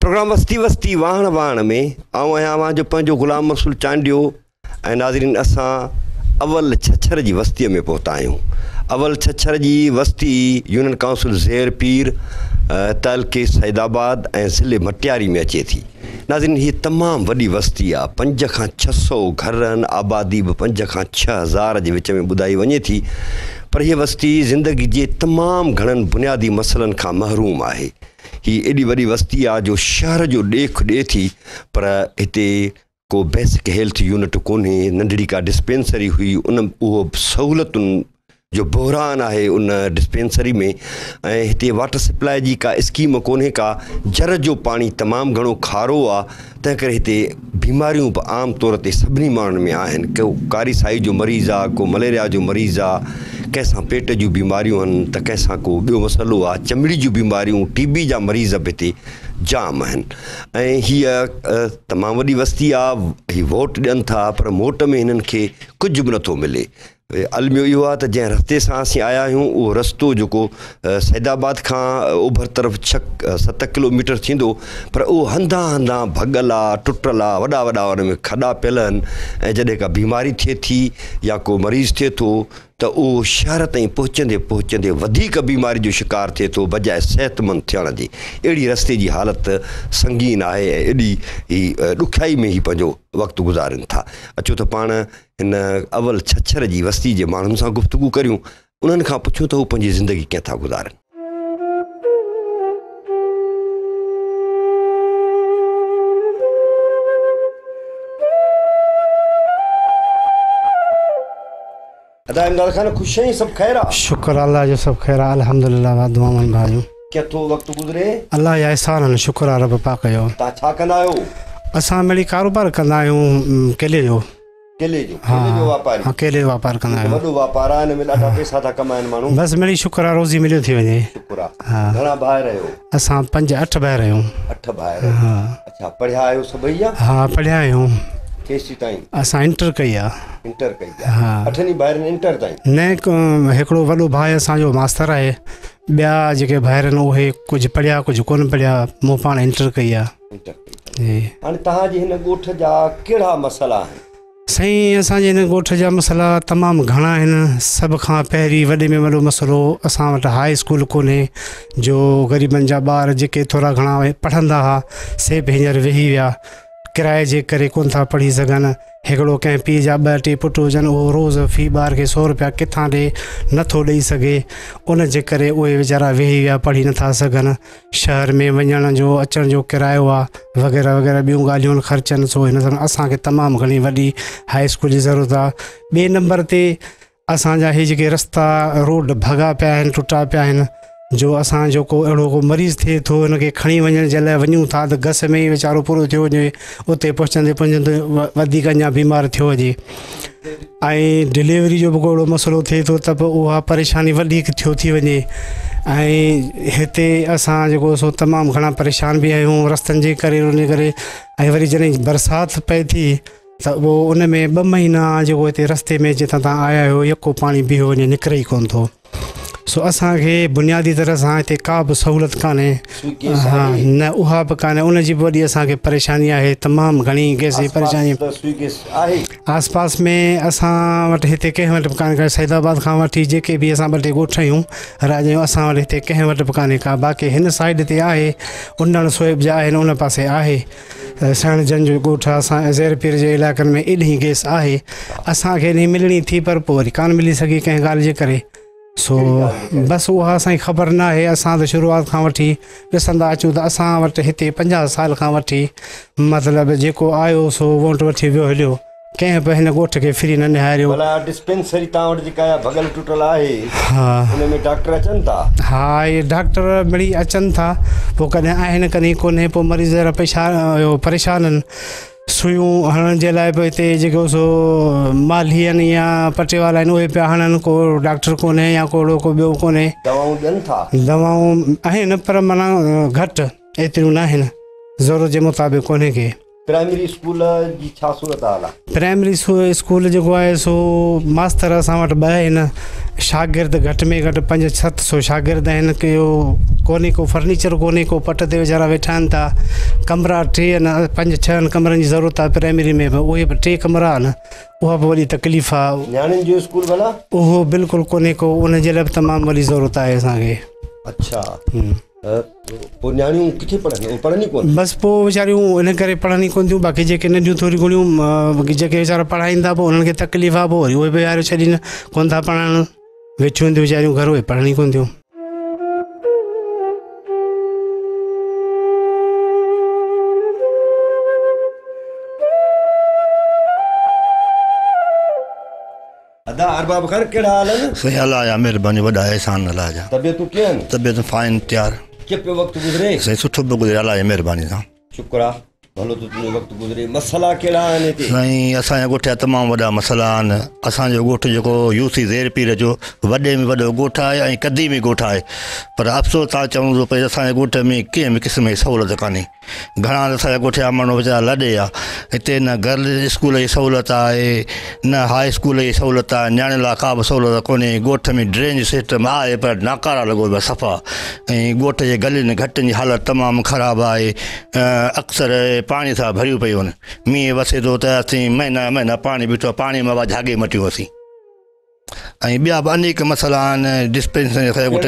Programme वस्ती वस्ती वाहण वाहण में आऊं जो पंहिंजो गुलाम रसूल चांडियो ऐं नाज़रीन असां अवल छछर जी वस्तीअ में पहुता आहियूं। अवल छछर जी वस्ती यूनियन काउंसिल ज़ेर पीर तहलके सैदाबाद ऐं ज़िले मटियारी में अचे थी। नाज़रीन हीअ तमामु वॾी वस्ती आहे। 5 खां 600 घर आहिनि, आबादी बि 5 खां 6000 जे विच में ॿुधाई वञे थी। पर हीअ वस्ती ज़िंदगी जे तमामु घणनि बुनियादी मसइलनि खां महरूम आहे। ही एॾी वॾी वस्ती आहे जो शहर जो ॾेख ॾिए थी, पर हिते को बेसिक हेल्थ यूनिट कोन्हे, नंढड़ी का डिस्पेंसरी हुई, उहो सहूलियतुनि जो बहरान आहे उन डिस्पेंसरी में। ऐं हिते वाटर सप्लाई जी का स्कीम कोन्हे का, जर जो पाणी तमामु घणो खारो आहे, तंहिं करे हिते बीमारियूं बि आम तौर ते सभिनी माण्हुनि में आहिनि। को कारी साई जो मरीज़ आहे, को मलेरिया जो मरीज़ आहे, कंहिंसां पेट जूं बीमारियूं आहिनि, त कंहिंसां को ॿियो मसइलो आहे, चमड़ी जूं बीमारियूं, TB जा मरीज़ बि हिते जाम आहिनि। ऐं हीअ तमामु वॾी वस्ती आहे। हीअ वोट ॾियनि था, पर वोट में हिननि खे कुझु बि नथो मिले। अलमियो इहो आहे त जंहिं रस्ते सां असीं आया आहियूं उहो रस्तो जेको सैदाबाद खां ओभर तरफ़ 6-7 किलोमीटर थींदो, पर उहो हंधा हंधा भॻल आहे, टुटल आहे, वॾा वॾा उन में खॾा पियल आहिनि। ऐं जॾहिं का बीमारी थिए थी या को मरीज़ थिए थो त उहो शहर ताईं पहुचंदे पहुचंदे वधीक बीमारी जो शिकार थिए थो बजाए सेहतमंद थियण जी। अहिड़ी रस्ते जी हालति संगीन आहे ऐं एॾी ही ॾुखियाई में ई पंहिंजो वक़्तु गुज़ारनि था। अचो त पाण हिन अवल छछर जी वस्ती जे माण्हुनि सां गुफ़्तगू करियूं, उन्हनि खां पुछूं त हू पंहिंजी ज़िंदगी कीअं था गुज़ारनि। अदा इमदाद खान खुश हैं, सब खैर है? शुक्र अल्लाह जो सब खैर है, अल्हम्दुलिल्लाह। दुआमन भाइयों क्या तो वक्त गुजरे अल्लाह या एहसान शुक्र है रब पाक जो। ता छा कंदा आयो? असां मिली कारोबार कंदा आहियूं केले जो। केले जो व्यापारी? हाँ केले जो व्यापार कंदा आहियूं। वॾो व्यापार आहे, हिन में ॾाढा पैसा था कमाइनि माण्हू। बस मिली शुक्र आहे, रोज़ी मिलियो थी वञे। शुक्र आहे। हाँ घणा भाइर आहियो? असां 5-8 भाइर आहियूं। 8 भाइर? हाँ। अच्छा पढ़िया आहियो सभई? हाँ पढ़िया आहियूं। केसी ताईं? असां इंटर कई आहे। इंटर कई आहे? हाँ। 8 भाइरनि इंटर ताईं? न हिकिड़ो वॾो भाउ असांजो मास्टर आहे, ॿिया जेके भाइर आहिनि उहे कुझु पढ़िया कुझु कोन पढ़िया। मूं पाण इंटर कई आहे। इंटर कई। हाणे तव्हांजे हिन ॻोठ जा कहिड़ा मसइला आहिनि? साईं असांजे हिन ॻोठ जा मसइला तमामु घणा आहिनि। सभ खां पहिरीं वॾे में वॾो मसइलो, असां वटि हाई स्कूल कोन्हे जो ग़रीबनि जा ॿार जेके थोरा घणा पढ़ंदा हुआ से बि हींअर वेही विया, किराए जे करे कोन था पढ़ी सघनि। हिकिड़ो कंहिं पीउ जा 2-3 पुट हुजनि, उहो रोज़ फ़ी ॿार खे 100 रुपया किथां ॾे नथो ॾेई सघे, उन जे करे उहे वीचारा वेही विया, पढ़ी नथा सघनि। शहर में वञण जो अचण जो किरायो आहे वग़ैरह वग़ैरह ॿियूं ॻाल्हियूं ख़र्चनि। सो हिन सां असांखे तमामु घणी वॾी हाई स्कूल जी ज़रूरत आहे। ॿिए नंबर ते असांजा इहे जेके रस्ता रोड भॻा पिया आहिनि, टुटा पिया आहिनि, जो असां जो को अहिड़ो को मरीज़ थिए थो हुनखे खणी वञण जे लाइ वञूं था त गस में ई वीचारो पूरो थियो वञे, उते पहुचंदे पहुचंदे वधीक अञा बीमार थियो वञे। ऐं डिलीवरी जो बि को अहिड़ो मसइलो थिए थो त पोइ उहा परेशानी वधीक थी वञे। ऐं हिते असां जेको सो तमामु घणा परेशान बि आहियूं रस्तनि जे करे, उन करे। ऐं वरी जॾहिं बरसाति पए थी त उहो उन में 2 महीना जेको हिते रस्ते में जितां तव्हां आया आहियो यको पाणी बीहो वञे, निकिरे ई कोन थो। सो असांखे बुनियादी तरह सां हिते का बि सहूलियत कान्हे। हाँ न उहा बि कान्हे, उनजी बि वॾी असांखे परेशानी आहे, तमामु घणी गैस जी परेशानी आस पास में। असां वटि हिते कंहिं वटि बि कान्हे, सैदाबाद खां वठी जेके बि असां 2-टे ॻोठ आहियूं राजयूं, असां वटि हिते कंहिं वटि बि कान्हे का। बाक़ी हिन साइड ते आहे, उन्हण सोएब जा आहिनि, उन पासे आहे सणजन जो ॻोठ आहे। असां ज़ेर पीर जे इलाइक़नि में एॾी गैस आहे, असांखे इन्ही मिलणी थी, पर पोइ वरी कान मिली सघी कंहिं ॻाल्हि जे करे। सो बस उहा असांजी ख़बर न आहे। असां त शुरूआत खां वठी ॾिसंदा अचूं त असां वटि हिते 50 साल खां वठी मतिलबु जेको आयो सो वोट वठी वियो हलियो, कंहिं बि हिन ॻोठ खे फ्री न निहारियो। डिस्पेंसरी तव्हां वटि जेका भॻल टुटल आहे, हाँ हुन में डॉक्टर अचनि था? हाँ इहे डॉक्टर मिली अचनि था, पोइ कॾहिं आहिनि कॾहिं कोन्हे, पोइ मरीज़ परेशान आहिनि। सुयूं हणण जे लाइ बि हिते जेको सो माली आहिनि या पटे वारा आहिनि उहे पिया हणनि, को डॉक्टर कोन्हे या को ॿियो कोन्हे। दवाऊं ॾियनि था? दवाऊं आहिनि पर माना घटि, एतिरियूं न आहिनि, ज़रूरत जे मुताबिक़ कोन्हे के। प्राइमरी स्कूल जी छा सूरत हाल आहे? प्राइमरी स्कूल जेको आहे सो मास्तर असां वटि 2 आहिनि, शागिर्द घटि में घटि 500-700 शागिर्द आहिनि। के कोन्हे को फर्नीचर कोन्हे, को पट ते वीचारा वेठा आहिनि था। कमरा 3 5-6 कमरनि जी ज़रूरत आहे प्राइमरी में बि, उहे बि 3 कमरा आहिनि, उहा बि वॾी तकलीफ़ आहे। नियाणियुनि जो स्कूल भला? उहो बिल्कुलु कोन्हे को, उन जे लाइ बि तमामु वॾी ज़रूरत आहे असांखे। अच्छा, पोइ नियाणियूं किथे पढ़नि ई कोन? बसि पोइ वीचारियूं इन करे पढ़नि ई कोन थियूं। बाक़ी जेके नंढियूं थोरी घणियूं जेके वीचारा पढ़ाईंदा, पोइ उन्हनि खे तकलीफ़ आहे, पोइ वरी उहे बि यार छॾीनि कोन था पढ़नि, वेठियूं आहिनि वीचारियूं घर, उहे पढ़नि ई कोन थियूं। अदा अरबाब खैर कहिड़ा हाल आहिनि? सही हाल आहे, महिरबानी, वॾा एहसान अलाह जा। तबियतूं कीअं आहिनि? तबियत फाइन, तयारु। कीअं पियो वक़्तु गुज़रे? सही सुठो पियो गुज़रे, अलाह जी महिरबानी सां। शुक्र आहे, भलो तो तुंहिंजो वक़्तु गुज़रे। मसला कहिड़ा आहिनि हिते? साईं असांजे ॻोठ जा तमामु वॾा मसइला आहिनि। असांजो ॻोठु जेको यूसी ज़ेर पीर जो वॾे में वॾो ॻोठु आहे ऐं क़दीमी ॻोठु आहे, पर अफ़सोस तव्हां चवणो थो पए असांजे ॻोठ में कंहिं बि क़िस्म जी सहूलियत कान्हे। घणा असांजे ॻोठ जा माण्हू वीचारा लॾे आहे, हिते न गर्ल्स स्कूल जी सहूलियत आहे, न हाई स्कूल जी सहूलियत आहे, नियाणियुनि लाइ का बि सहूलियत कोन्हे। ॻोठ में ड्रेनेज सिस्टम आहे पर नाकारा लॻो पियो सफ़ा, ऐं ॻोठ जे गलियुनि घटनि जी हालत तमामु ख़राबु आहे। अक्सर पाणी सां भरियूं पियूं आहिनि, मींहुं वसे थो त असीं महीना पाणी बीठो आहे, पाणी में झागे मटियूं असीं। ऐं ॿिया बि अनेक मसइला आहिनि। डिस्पेंसरी ॻोठ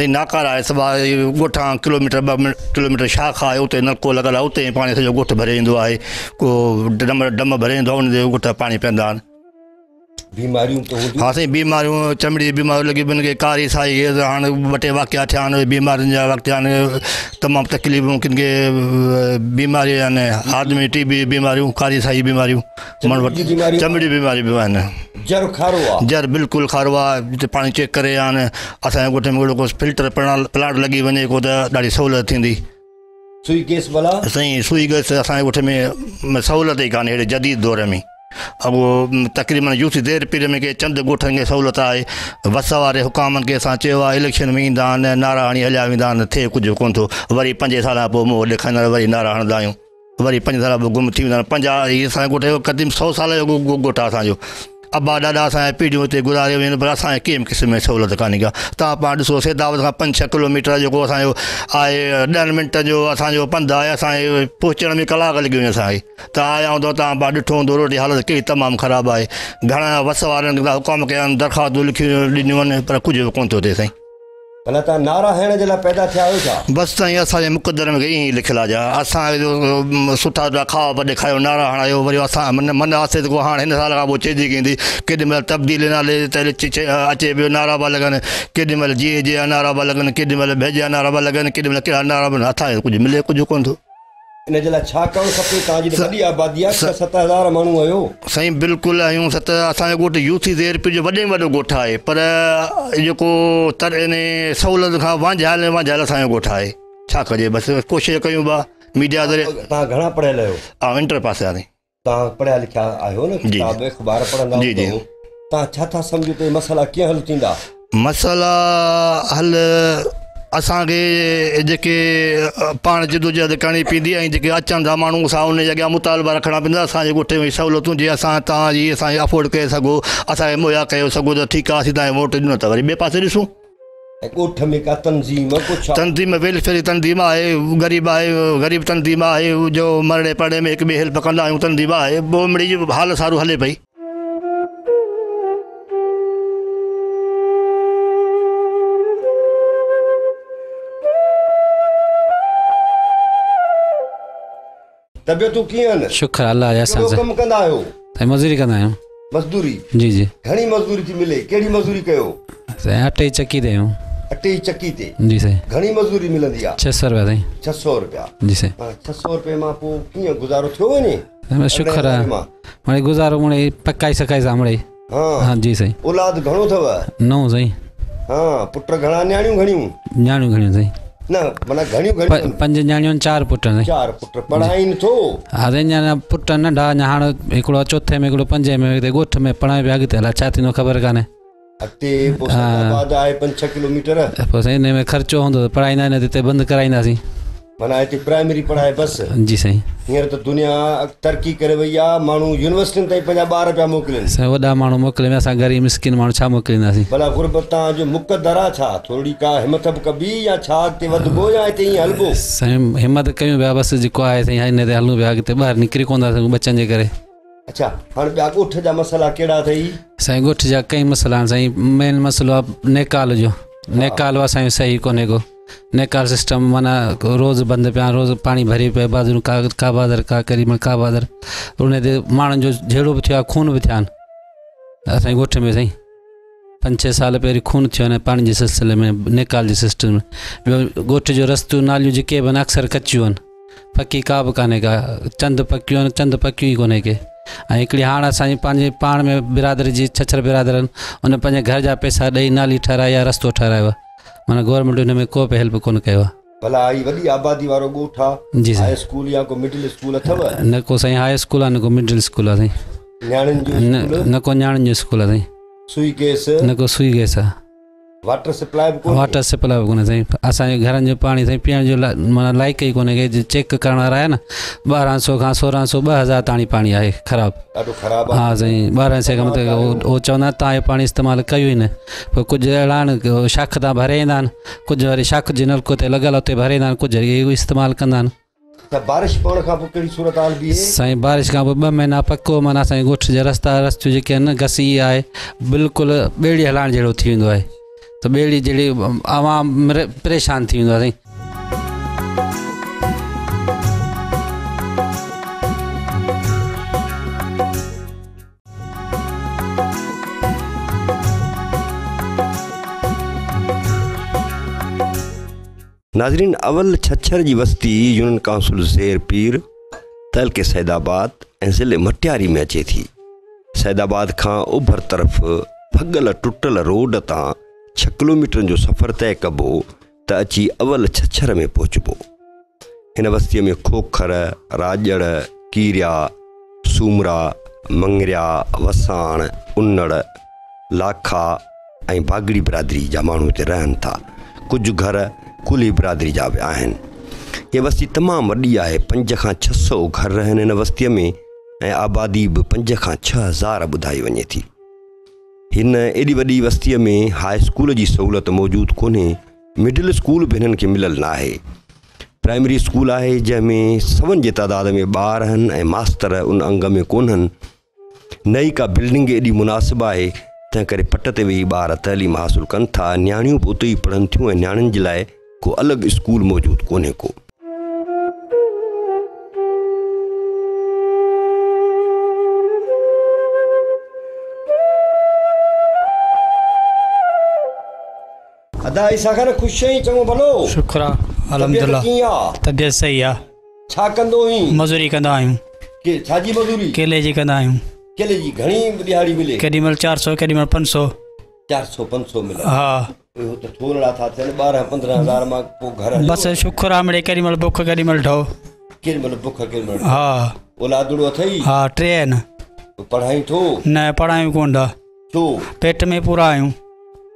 नाकारा आहे, सभा ॻोठां किलोमीटर 2 किलोमीटर शाख आहे, उते नलको लॻल आहे, उते पाणी सॼो ॻोठु भरे ईंदो आहे। को डम भरे ईंदो आहे, उन ते ॻोठ पाणी पीअंदा आहिनि। बीमारियूं त हूंदियूं? हा साईं, बीमारियूं चमड़ी जी बीमारियूं लॻी पियूं आहिनि, कारी साई हाणे 2 टे वाक़िया थिया आहिनि बीमारियुनि जा। वक़्तु आहिनि तमामु तकलीफ़ूं, किन खे बीमारियूं आहिनि, आदमी टीबी बीमारियूं, कारी साई बीमारियूं, चमड़ी बीमारियूं बि आहिनि। जर खारो आहे? जर बिल्कुलु खारो आहे, जिते पाणी चेक करे आहिनि। असांजे ॻोठ में अहिड़ो को फिल्टर प्लांट लॻी वञे को त ॾाढी सहूलियत थींदी। सुई गैस भला? साईं सुई गैस असांजे ॻोठ में सहूलियत ई कान्हे अहिड़े जदीद दौर में। अब तक़रीबन यूसी ज़ेर पीर में के चंद ॻोठनि खे सहूलियत आहे। वस वारे हुकामनि खे असां चयो आहे, इलेक्शन में ईंदा आहिनि, नारा हणी हलिया वेंदा आहिनि, थिए कुझु कोन थो। वरी 5 साल पोइ मुंहुं ॾेखारींदा वरी नारा हणंदा आहियूं, वरी 5 साल पोइ गुम थी वेंदा आहिनि। 50 हीअ असांजे ॻोठ जो क़दीम 100 साल जो ॻोठु आहे असांजो। अबा ॾाॾा असांजे पीढ़ियूं हिते गुज़ारे वियूं आहिनि, पर असांखे कंहिं बि क़िस्म में सहूलियत कान्हे का। तव्हां पाण ॾिसो, सेदावत खां 5-6 किलोमीटर जेको असांजो आहे, 10 मिंट जो असांजो पंधु आहे, असांजे पहुचण में कलाक लॻी वञे असांखे। तव्हां आया हूंदव, तव्हां पाण ॾिठो हूंदो रोड जी हालत कहिड़ी तमामु ख़राबु आहे। घणा वस वारनि हुकाम कया आहिनि, दरख़्वास्तूं लिखियूं ॾिनियूं आहिनि, पर कुझु बि कोन थो थिए साईं। भला तव्हां नारा हणण जे लाइ पैदा थिया आहियो छा? बसि साईं, असांजे मुक़दर में ईअं ई लिखियलु आहे, असांखे सुठा सुठा खाओ पा ॾेखारियो, नारा हणायो, वरी असां मन आसे त हाणे हिन साल खां पोइ चइजी कंदी केॾीमहिल तब्दीली नाले अचे पियो, नारा पिया लॻनि, केॾीमहिल जीअं जीअं नारा पिया लॻनि, केॾीमहिल भेजिया नारा पिया लॻनि, केॾीमहिल कहिड़ा नारा पिया। असांखे कुझु मिले कुझु कोन थो। इन जे लाइ छा करणु खपे? तव्हांजी वॾी आबादी आहे, 7,000 माण्हू आहियो। साईं बिल्कुलु आहियूं, असांजो ॻोठु यूसी ज़ेर पीर जो वॾे में वॾो ॻोठु आहे, पर जेको इन सहूलियत खां वांझायल असांजो ॻोठु आहे। छा कजे, बसि कोशिशि कयूं पिया मीडिया ज़रिए। तव्हां घणा पढ़ियल आहियो? हा, इंटर पास आहियां। तव्हां पढ़िया लिखिया आहियो न? जी, अख़बार पढ़ंदा? जी जी। तव्हां छा था सम्झो त मसइला कीअं हल थींदा? मसइला हल असांखे जेके पाण जदोजहद करणी पवंदी, ऐं जेके अचनि था माण्हू असां उन जे अॻियां मुतालबा रखणा पवंदा। असांजे ॻोठ में सहूलियतूं जीअं असां तव्हांजी असांखे अफोर्ड करे सघो, असांखे मुहैया कयो सघो त ठीकु आहे, असीं तव्हांखे वोट ॾिनो त वरी ॿिए पासे ॾिसूं। ॻोठ में का तंज़ीम कुझु? तंज़ीम वेलफेयर तंज़ीम आहे, ग़रीब तंज़ीम आहे, जो मरणे पड़े में हिक ॿिए हेल्प कंदा आहियूं, तंज़ीम आहे। बोमड़ी जी हाल सारू हले पई। तबियतूं कीअं आहिनि? शुक्र अल्लाह जा। कहिड़ो कमु कंदा आहियो? मज़दूरी कंदा आहियूं। मज़दूरी? जी जी। घणी मज़दूरी थी मिले? कहिड़ी मज़दूरी कयो? अटे जी चक्की ते आहियूं। अटे जी चक्की ते? जी साईं। घणी मज़दूरी मिलंदी आहे? 600 रुपया साईं। 600 रुपया? जी साईं। 600 रुपये मां पोइ कीअं गुज़ारो थियो वञे? शुक्र आहे, हाणे गुज़ारो मिड़े पकाई सकाई सां मिड़े। हाँ जी साईं। औलाद घणो अथव? 9 साईं। हाँ, पुट घणा? नियाणियूं घणियूं? नियाणियूं घणियूं साईं। न माना घणियूं घणियूं 5 न्याणियूं 4 पुट आहिनि 4 पुट पढ़ाइनि थो हाणे अञा पुट नंढा अञा हाणे हिकिड़ो 4 में हिकिड़ो 5 में हिते ॻोठ में पढ़ाई पिया अॻिते हला छा थींदो ख़बर कान्हे अॻिते पोइ सैदाबाद आहे 5-6 किलोमीटर पोइ साईं हिन में ख़र्चो हूंदो त पढ़ाईंदा न हिते बंदि कराईंदासीं माना हिते प्राइमरी पढ़ाई बसि जी साईं हींअर त दुनिया तरक़ी करे वई आहे माण्हू यूनिवर्सिटियुनि ताईं पंहिंजा ॿार पिया मोकिलिनि साईं वॾा माण्हू मोकिलियो असां ग़रीब मिस्किन माण्हू छा मोकिलींदासीं भला गुरबत जो मुक़दर आहे छा थोरी का हिमत कबी या छा अॻिते वधिबो या हिते ईअं हलिबो साईं हिमत कयूं पिया बसि जेको आहे साईं हिन ते हलूं पिया अॻिते ॿाहिरि निकिरी कोन था सघूं बचनि जे करे अच्छा हाणे ॿिया ॻोठ जा मसइला कहिड़ा अथई साईं ॻोठ जा कई मसइला आहिनि साईं मेन मसइलो आहे नेकाल जो नेकाल आहे साईं सही कोन्हे को नेकाल सिस्टम माना रोज़ बंदि पिया रोज़ पाणी भरी पियो बाज़ूं का बादर का केॾीमहिल का बादर उन ते माण्हुनि जो जहिड़ो बि थियो आहे खून बि थिया आहिनि असांजे ॻोठ में साईं 5-6 साल पहिरीं खून थियो आहे पाणी जे सिलसिले में नेकाल जे सिस्टम में ॿियो ॻोठ जो रस्तो नालियूं जेके बि आहिनि अक्सर कचियूं आहिनि पकी का बि कान्हे का चंद पकियूं आहिनि चंद पकियूं ई कोन्हे के ऐं हिकिड़ी हाणे असांजी पंहिंजे पाण में बिरादरी जी छछर बिरादर आहिनि उन पंहिंजे घर जा पैसा ॾेई नाली ठाराई या रस्तो ठारायो आहे माना गवर्नमेंट हिन में को बि हेल्प कोन कयो आहे भला ही वॾी आबादी वारो ॻोठ आहे जी हाई स्कूल या को मिडिल स्कूल अथव न को साईं हाई स्कूल आहे न को मिडिल स्कूल आहे साईं न्याणियुनि जो न को न्याणियुनि जो स्कूल आहे साईं सुई गैस न को सुई गैस आहे वाटर सप्लाई बि कोन्हे वाटर सप्लाई बि कोन्हे साईं असांजे घरनि जो पाणी साईं पीअण जो माना लाइक़ु ई कोन्हे के चेक करण वारा आहे न 1200 खां 1600 2000 ताणी पाणी आहे ख़राबु ॾाढो ख़राबु आहे हा साईं 1200 खां मतिलबु उहो चवंदा तव्हां इहो पाणी इस्तेमालु कयो ई न पोइ कुझु अहिड़ा आहिनि शाख तां भरे ईंदा आहिनि कुझु वरी शाख जे नलको ते लॻल उते भरे ईंदा आहिनि कुझु इहो इस्तेमालु कंदा आहिनि त बारिश पवण खां पोइ कहिड़ी सूरत हाल बि साईं बारिश खां पोइ 2 महीना पको माना असांजे ॻोठ जा रस्तियूं जेके आहिनि घसी आहे बिल्कुलु ॿेड़ी हलाइण जहिड़ो थी वेंदो आहे त ॿेड़ी जहिड़ी आवाम परेशान थी वेंदो आहे साईं नाज़रीन अवल छछर जी बस्ती यूनियन काउंसिल ज़ेर पीर तहलके सैदाबाद ऐं ज़िले मटियारी में अचे थी सैदाबाद खां ओभर तरफ़ भॻल टुटल रोड तां 6 किलोमीटर जो सफ़र तय कबो त अची अवल छछर में पहुचबो हिन बस्तीअ में खोखर राजड़ कीरिया सूमरा मंगरिया वसाण उन्नड़ लाखा ऐं बागड़ी बिरादरी जा माण्हू हिते रहनि था कुझु घर कुली बिरादरी जा बि आहिनि हीअ बस्ती तमामु वॾी आहे 5 खां 600 घर आहिनि हिन बस्तीअ में ऐं आबादी बि 5 खां 6000 ॿुधाई वञे थी हिन एॾी वॾी बस्तीअ में हाई स्कूल जी सहूलियत मौजूदु कोन्हे मिडिल स्कूल बि हिननि खे मिलियलु न आहे प्राइमरी स्कूल आहे जंहिंमें 100 जे तादाद में ॿार आहिनि ऐं मास्तर उन अंग में कोन्हनि नई का बिल्डिंग एॾी मुनासिबु आहे तंहिं करे पट ते वेही ॿार तइलीम हासिलु कनि था न्याणियूं बि उते ई पढ़नि थियूं ऐं न्याणियुनि जे लाइ को अलॻि स्कूल मौजूदु कोन्हे को अदा ईसा खान ख़ुशि आहीं चङो भलो शुक्र आहे अल्हम्दुलिल्लाह तबियत सही आहे छा कंदो आहीं मज़ूरी कंदा आहियूं के छाजी मज़ूरी केले जी कंदा आहियूं केले जी घणी दिहाड़ी मिले केॾीमहिल 400 केॾीमहिल 500 400-500 मिले हा इहो त थोरा था थियनि 12-15 हज़ार मां पोइ घर बसि शुक्र आहे मिड़े केॾीमहिल बुख केॾीमहिल ढो केॾीमहिल बुख केॾीमहिल हा औलादड़ो अथई हा 3 आहिनि पढ़ाई थो न पढ़ायूं कोन था छो पेट में पूरा आहियूं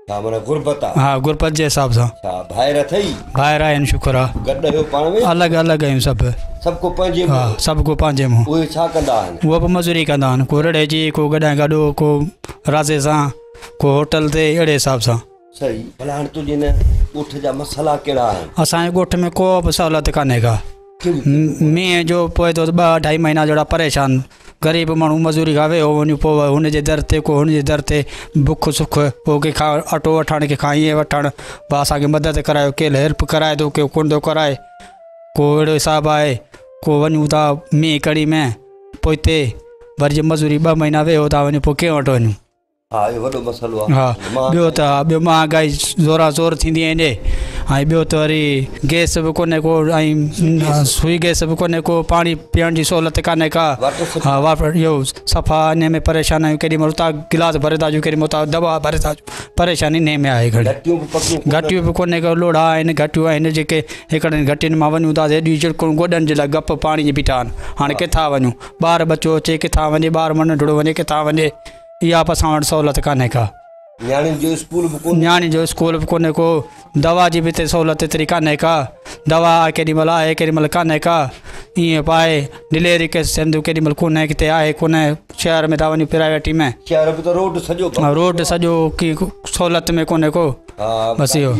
छा माना गुरबत आहे हा गुरबत जे हिसाब सां छा भाइर अथई ॿाहिरि आहिनि शुक्र आहे गॾु आहियो पाण में अलॻि अलॻि आहियूं सभु को पंहिंजे हा सभु को पंहिंजे मुंहुं उहे छा कंदा आहिनि उहो बि मज़ूरी कंदा आहिनि को रड़े जी को गॾां गॾो को राज़े सां को होटल ते अहिड़े हिसाब सां सही भला हाणे तुंहिंजे न ॻोठ जा मसाला कहिड़ा आहिनि असांजे ॻोठ में को बि सहूलियत कान्हे का मींहं जो पोइ तो 2-2.5 महीना जहिड़ा परेशान ग़रीब माण्हू मज़ूरी खां वियो वञूं पोइ हुनजे दर ते को हुनजे दर ते बुख सुख पोइ कंहिंखां अटो वठणु कंहिंखां ईअं वठणु भाउ असांखे मदद करायो केरु हेल्प कराए थो केरु कोन थो कराए को अहिड़ो हिसाबु आहे को वञूं था मींहं कड़ी में पोइ हिते वरी जे मज़ूरी 2 महीना वियो था वञूं पोइ कंहिं वटि वञूं हा इहो वॾो मसइलो आहे हा ॿियो त ॿियो महांगाई ज़ोरा ज़ोर थींदी आहे ऐं ॿियो त वरी गैस बि कोन्हे को ऐं सुई गैस बि कोन्हे को पाणी पीअण जी सहूलियत कान्हे का हा वाटर इहो सफ़ा इन में परेशान आहियूं केॾी महिल उतां गिलास भरे था अचूं केॾी महिल उतां दवा भरे था अचूं परेशानी इन में आहे घणी घटियूं बि कोन्हे को लोड़ा आहिनि घटियूं आहिनि जेके हिकिड़े घटियुनि मां वञूं था हेॾियूं चिड़कुनि गोॾनि जे लाइ गप पाणी जी बीठा आहिनि हाणे किथां वञूं ॿार बचो अचे किथां वञे ॿार नंढड़ो वञे किथां वञे इहा बि असां वटि सहूलियत कान्हे का न्याणियुनि जो स्कूल बि कोन्हे न्याणी जो स्कूल बि कोन्हे को दवा जी बि हिते सहूलियत एतिरी कान्हे का दवा केॾी महिल आहे केॾी महिल कान्हे का ईअं पाए डिलीवरी केस थियनि केॾी महिल कोन्हे किथे आहे कोन्हे शहर में था वञूं प्राइवेटी में शहर बि त रोड सॼो की सहूलियत में कोन्हे को बसि इहो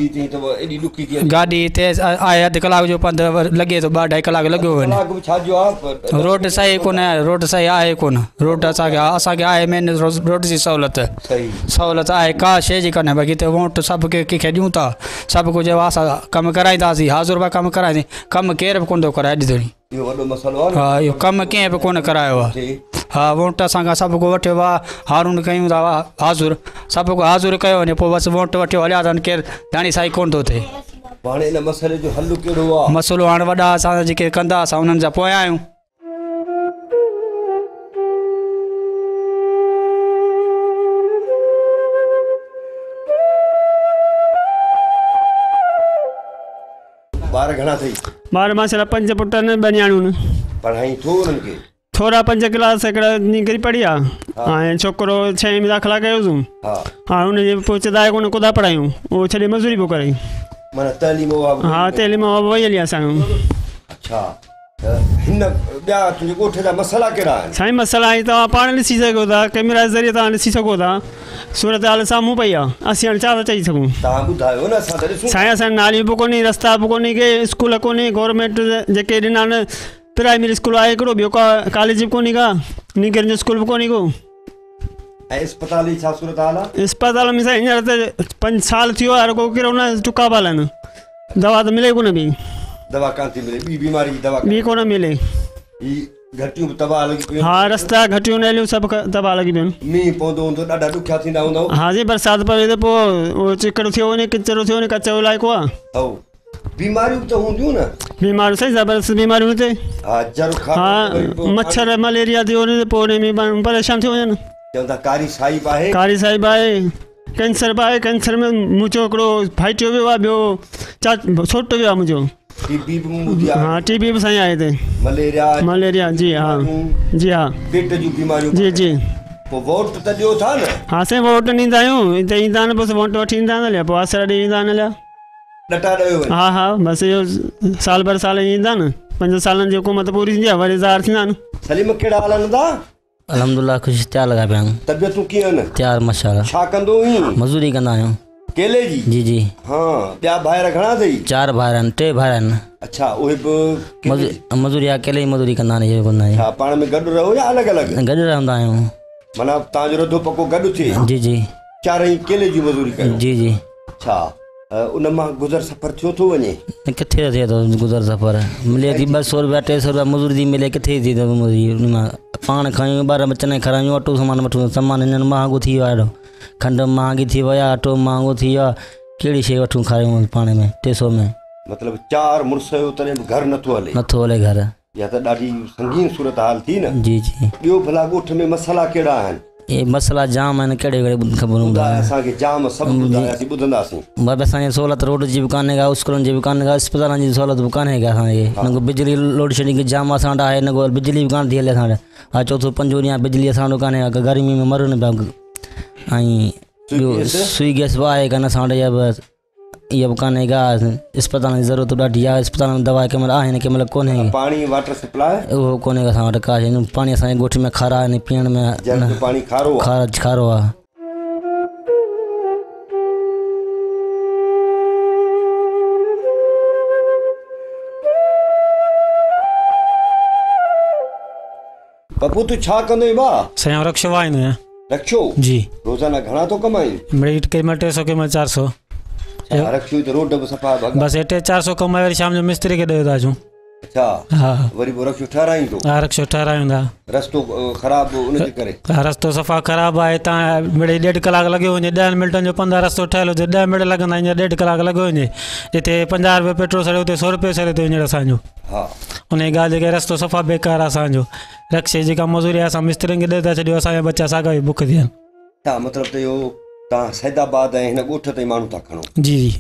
गाॾी हिते आहे अधु कलाक जो पंधु लॻे थो 2-2.5 कलाक लॻियो वञे रोड सही कोन्हे रोड सही आहे कोन रोड असांखे आहे मेन रोड जी सहूलियत आहे का शइ जी कान्हे बाक़ी हिते वोट सभु कंहिंखे ॾियूं था सभु कुझु असां कमु कराईंदासीं हाज़ुर रुपया कमु कराईंदासीं कमु केर बि कोन थो कराए अॼु ताईं हा इहो कमु कंहिं बि कोन करायो आहे हा वोट असांखां सभु को वठियो आहे हारून कयूं था हाज़ुर सभु को हाज़ुर कयो वञे पोइ बसि वोट वठियो हलिया अथनि केरु दाणी साई कोन थो थिए हाणे इन मसइले जो हल कहिड़ो आहे मसइलो हाणे वॾा असां जेके कंदा असां उन्हनि जा पोयां आहियूं ॿार घणा अथई ॿार माशाल्लाह 5 पुट आहिनि 2 न्याणियूं पढ़ाई थो उन्हनि खे थोरा 5 क्लास हिकिड़ा निकिरी पढ़ी आहे ऐं छोकिरो 6 में दाख़िला कयोसीं हाणे हुनजे पोइ चदा कोन कुदा पढ़ायूं उहो छॾे मज़ूरी पियो करे माना तइलीम हा तइलीम वई हली असांजो अच्छा हिन ॿिया तुंहिंजे ॻोठ जा मसइला कहिड़ा आहिनि साईं मसइला आहे तव्हां पाण ॾिसी सघो था कैमरा जे ज़रिए तव्हां ॾिसी सघो था सूरत हाल साम्हूं पई आहे असीं हाणे छा था चई सघूं तव्हां ॿुधायो न असां त ॾिसूं साईं असांजी नालियूं बि कोन्हे रस्ता बि कोन्हे के स्कूल कोन्हे गवर्नमेंट जेके ॾिना आहिनि प्राइमरी स्कूल आहे हिकिड़ो ॿियो कॉलेज बि कोन्हे का निगरनि जो स्कूल बि कोन्हे को ऐं इस्पताल जी छा सूरत हाल आहे इस्पताल में साईं हींअर त 5 साल थियो आहे को कहिड़ो न टुका पाल आहिनि दवा त मिले कोन ॿी दवा कान थी मिले ॿी बीमारी जी दवा ॿी कोन मिले ही घटियूं बि तबाह लॻी पियूं हा रस्ता घटियूं नलियूं सभु तबाह लॻी पियूं आहिनि मींहुं पवंदो हूंदो ॾाढा ॾुखिया थींदा हूंदव हा जी बरसाति पवे त पोइ उहो चिकड़ो थियो वञे किचिरो थियो वञे कचो इलाइक़ो आहे बीमारियूं बि त हूंदियूं न बीमारियूं सही ज़बरदस्त बीमारियूं हिते हा जरखा हा मच्छर मलेरिया थी वञे पोइ उन में माण्हू परेशान थी वञनि चवंदा कारी साहिब आहे कारी साहिब आहे कैंसर बि आहे कैंसर में मुंहिंजो हिकिड़ो फाइटियो वियो आहे ॿियो छोटो वियो आहे मुंहिंजो टीबी बि हाँ टीबी भी सही आए थे मलेरिया जी हाँ जी हाँ पेट जूं बीमारियूं जी जी पोइ वोट त ॾियो था न हाँ साईं वोट ॾींदा आहियूं हिते ईंदा आहिनि बसि वोट वठी ईंदा आहिनि हलिया पोइ असर ॾेई ईंदा आहिनि हलिया डटा ॾियो हा हा बसि इहो साल भर साल ईंदा आहिनि 5 सालनि जी हुकूमत पूरी थींदी आहे वरी ज़ाहिर थींदा आहिनि सलीम कहिड़ा हाल आहिनि था अल्हम्दुलिल्लाह ख़ुशि तयारु लॻा पिया आहियूं तबियतूं कीअं आहिनि तयारु माशाल्लाह छा कंदो हुई मज़ूरी कंदा आहियूं केले जी जी जी हाँ ॿिया भाइर घणा अथई 4 भाइर आहिनि 3 भाइर आहिनि अच्छा उहे बि मज़ूरी अकेले ई मज़ूरी कंदा आहिनि इहो कंदा आहियूं छा पाण में गॾु रहो या अलॻि अलॻि गॾु रहंदा आहियूं माना तव्हांजो रधो पको गॾु थिए जी जी चारई केले जी मज़ूरी कयो जी जी अच्छा उन मां गुज़र सफ़र थियो थो वञे किथे थिए थो गुज़र सफ़र मिले थी 200 रुपया 300 रुपया मज़ूरी थी मिले किथे थी थो मज़ूरी उन मां पाण खायूं ॿार बचनि खारायूं अटो सामान वठूं सामान हिननि महांगो थी वियो आहे एॾो खंडु महांगी थी विया अटो महांगो थी वियो आहे कहिड़ी शइ वठूं खारायूं पाण में 300 में मतिलबु 4 मुड़ुस जो तॾहिं बि घरु नथो हले घर या त ॾाढी संगीन सूरत हाल थी न जी जी ॿियो भला ॻोठ में मसइला कहिड़ा आहिनि ये मसला जाम आहिनि कहिड़े कहिड़े ख़बर हूंदा असांखे जाम सभु ॿुधायासीं ॿुधंदासीं बाबा असांखे सहूलियत रोड जी बि कान्हे का स्कूलनि जी बि कान्हे का अस्पतालनि जी सहूलियत बि कान्हे का असांखे न को बिजली लोड शेडिंग जाम असां वटि आहे न को बिजली बि कान थी हले असां वटि हा चौथो 5 ॾींहं बिजली असां वटि कान्हे का गर्मी में मरनि पिया ऐं ॿियो सुई गैस बि आहे कान असां वटि इहा बि कान्हे का अस्पताल जी ज़रूरत ॾाढी आहे अस्पताल में दवा कंहिं महिल आहिनि कंहिं महिल कोन्हे पाणी वाटर सप्लाई उहो कोन्हे असां वटि का पाणी असांजे ॻोठ में खारा आहिनि पीअण में पाणी खारो आहे पप्पू तूं छा कंदो भाउ साईं रक्षो आहिनि रक्षो जी रोज़ाना घणा थो कमाई मिड़ई कंहिं महिल 300 कंहिं महिल 400 रक्षो त रोड बि सफ़ा बसि 400 कमाए वरी शाम जो मिस्त्री खे ॾेई था अचूं अच्छा हा वरी पोइ रक्षो ठाराईंदो रक्षो ठारायूं था रस्तो ख़राब उनजे करे रस्तो सफ़ा ख़राबु आहे तव्हां मिड़ई 1.5 कलाक लॻियो वञे 10 मिंटनि जो 15 रस्तो ठहियल हुजे 10 मिंट लॻंदा हींअर 1.5 कलाक लॻियो वञे जिते 50 रुपए पेट्रोल सड़े हुते 100 रुपए सड़े थो हींअर असांजो हा उन जी ॻाल्हि जेके रस्तो सफ़ा बेकार आहे असांजो रक्षे जेका मज़ूरी आहे असां मिस्त्रियुनि खे ॾेई था छॾियो असांजा बच्चा साॻा ई बुख थियनि छा मतिलबु त इहो तव्हां सैदाबाद ऐं हिन ॻोठ ताईं माण्हू था खणो जी जी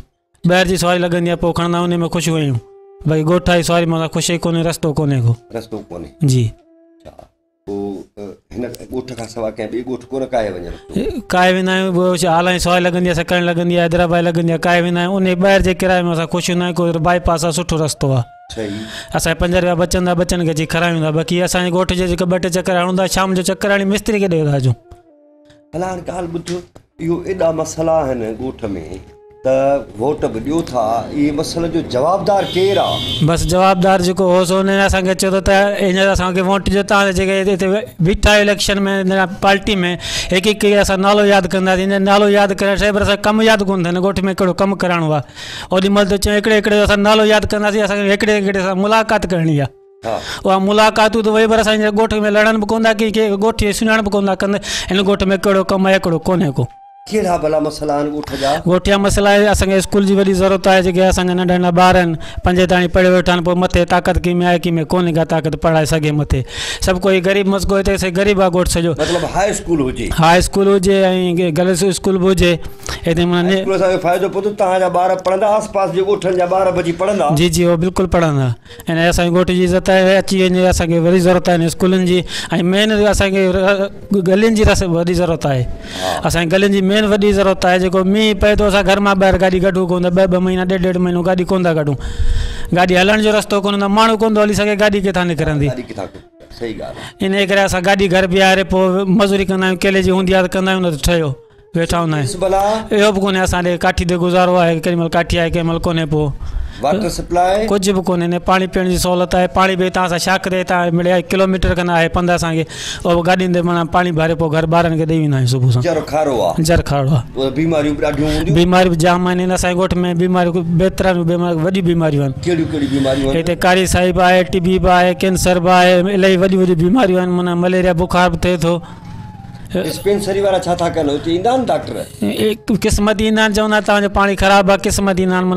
ॿाहिरि जी सवारी लॻंदी आहे पोइ खणंदा उन में ख़ुशि आहियूं भई ॻोठ जी सवारी मां ख़ुशी कोन्हे रस्तो कोन्हे को रस्तो कोन्हे जी अच्छा पोइ हिन ॻोठ खां सवाइ कंहिं ॿिए ॻोठ कोन काए वञनि काए वेंदा आहियूं ॿियो आला जी सवारी लॻंदी आहे सकण लॻंदी आहे हैदराबाद लॻंदी आहे काए वेंदा आहियूं उन ॿाहिरि जे किराए में असां ख़ुशि हूंदा आहियूं कोई बाईपास आहे सुठो रस्तो आहे सही असांखे 5 रुपया बचंदा बचनि खे अची खारायूं था बाक़ी असांजे ॻोठ जे जेके 2 टे चकर हणूं था शाम जो चकर हणी मिस्त्री खे ॾेई था अचूं भला हाणे ॻाल्हि ॿुधो इहो एॾा मसइला आहिनि ॻोठ में त वोट बि ॾियो था इहे मसइले जो जवाबदार केरु आहे बसि जवाबदार जेको होसि हुन असांखे चयो त हींअर असांखे वोट ॾियो तव्हां जेके हिते बीठा इलेक्शन में पार्टी में हिकु हिकु असां नालो यादि कंदासीं हिन नालो यादि करण सां पर असांखे कमु यादि कोन्ह थिए ॻोठ में कहिड़ो कमु कराइणो आहे ओॾीमहिल त चयूं हिकिड़े असां नालो यादि कंदासीं असांखे हिकिड़े सां मुलाक़ात करणी आहे उहा मुलाक़ातूं त वरी पर असांजे ॻोठ में लड़नि बि कोन था की ॻोठ जी सुञाण बि कोन था कंदा हिन ॻोठ में कहिड़ो कमु आहे हिकिड़ो कोन्हे को कहिड़ा भला मसइला आहिनि ॻोठ जा ॻोठ जा मसइला आहे असांखे स्कूल जी वॾी ज़रूरत आहे जेके असांजा नंढा नंढा ॿार आहिनि 5 ताईं पढ़े वेठा आहिनि पोइ मथे ताक़त कंहिंमें आहे कंहिंमें कोन्हे का ताक़त पढ़ाए सघे मथे सभु कोई ग़रीब मस्को हिते से ग़रीब आहे ॻोठ सॼो मतिलबु हाई स्कूल हुजे हाई स्कूल हुजे ऐं गर्ल्स स्कूल बि हुजे हिते माने असांखे फ़ाइदो पवंदो तव्हांजा ॿार पढ़ंदा आस पास जे ॻोठनि जा ॿार बि पढ़ंदा जी जी उहो बिल्कुलु पढ़ंदा ऐं असांजे ॻोठ जी इज़त आहे अची वञे असांखे वरी ज़रूरत आहे स्कूलनि जी ऐं मेन असांखे गलियुनि जी वॾी ज़रूरत आहे असांखे गलियुनि जी मेन वॾी ज़रूरत आहे जेको मींहुं पए थो असां घर मां ॿाहिरि गाॾी कढूं कोन था 2-2 महीना 1.5 महीनो गाॾी कोन था कढूं गाॾी हलण जो रस्तो कोन हूंदो माण्हू कोन थो हली सघे गाॾी किथां निकिरंदी सही ॻाल्हि इन करे असां गाॾी घर बीहारे पोइ मज़ूरी कंदा आहियूं केले जी हूंदी आहे त कंदा आहियूं न त ठहियो वेठा हूंदा आहियूं इहो बि कोन्हे असांजे काठी ते गुज़ारो आहे केॾीमहिल काठी आहे केॾीमहिल कोन्हे पोइ वाटर सप्लाई कुझु बि कोन्हे न पाणी पीअण जी सहूलियत आहे पाणी बि हितां असां शाख ते हितां मिड़े किलोमीटर खनि आहे पंधु असांखे उहो गाॾियुनि ते माना पाणी भरे पोइ घर ॿारनि खे ॾेई वेंदा आहियूं सुबुह सां जर खारो आहे बीमारियूं ॾाढियूं हूंदियूं बीमारियूं बि जाम आहिनि असांजे ॻोठ में बीमारियूं बेतरनि बीमारियूं वॾियूं बीमारियूं आहिनि कहिड़ियूं बीमारियूं हिते कारी साहिब आहे TB बि आहे कैंसर बि आहे इलाही वॾियूं बीमारियूं आहिनि माना मलेरिया बुखार बि थिए थो डिस्पेंसरी वारा छा था कनि हुते ईंदा आहिनि डॉक्टर क़िस्मत ईंदा आहिनि चवंदा तव्हांजो पाणी ख़राबु आहे क़िस्मत ईंदा आहिनि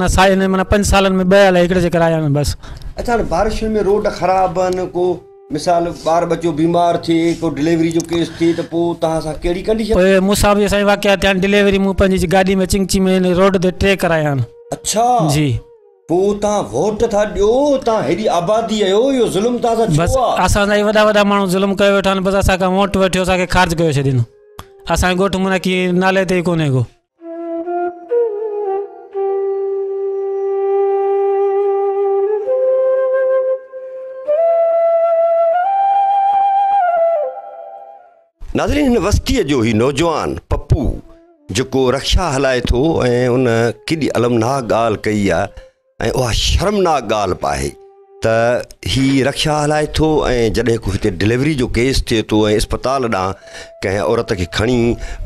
माना 5 सालनि में 2 आला हिकिड़े जे कराया आहिनि बसि अच्छा बारिशुनि में रोड ख़राबु आहिनि को मिसाल ॿार बच्चो बीमार थिए को डिलीवरी जो केस थिए त पोइ तव्हां सां कहिड़ी कंडीशन मूंसां बि असांजी वाक़िया थिया आहिनि डिलीवरी मूं पंहिंजी गाॾी में चिंची में रोड ते 3 कराया आहिनि अच्छा जी पोइ तव्हां वोट था ॾियो तव्हां हेॾी आबादी आहियो इहो ज़ुल्म तव्हां सां बसि असांजा ई वॾा माण्हू ज़ुल्म कयो वेठा आहिनि बसि असांखां वोट वठियो असांखे ख़ारिज कयो छॾींदो असांजे ॻोठ माना की नाले ते ई कोन्हे को नाज़रीन हिन बस्तीअ जो ई नौजवान पप्पू जेको रक्षा हलाए थो ऐं उन केॾी अलमनाक ॻाल्हि कई आहे ऐं उहा शर्मनाक ॻाल्हि बि आहे त ही रक्षा हलाए थो ऐं जॾहिं को हिते डिलीवरी जो केस थिए थो ऐं अस्पताल ॾांहुं कंहिं औरत खे खणी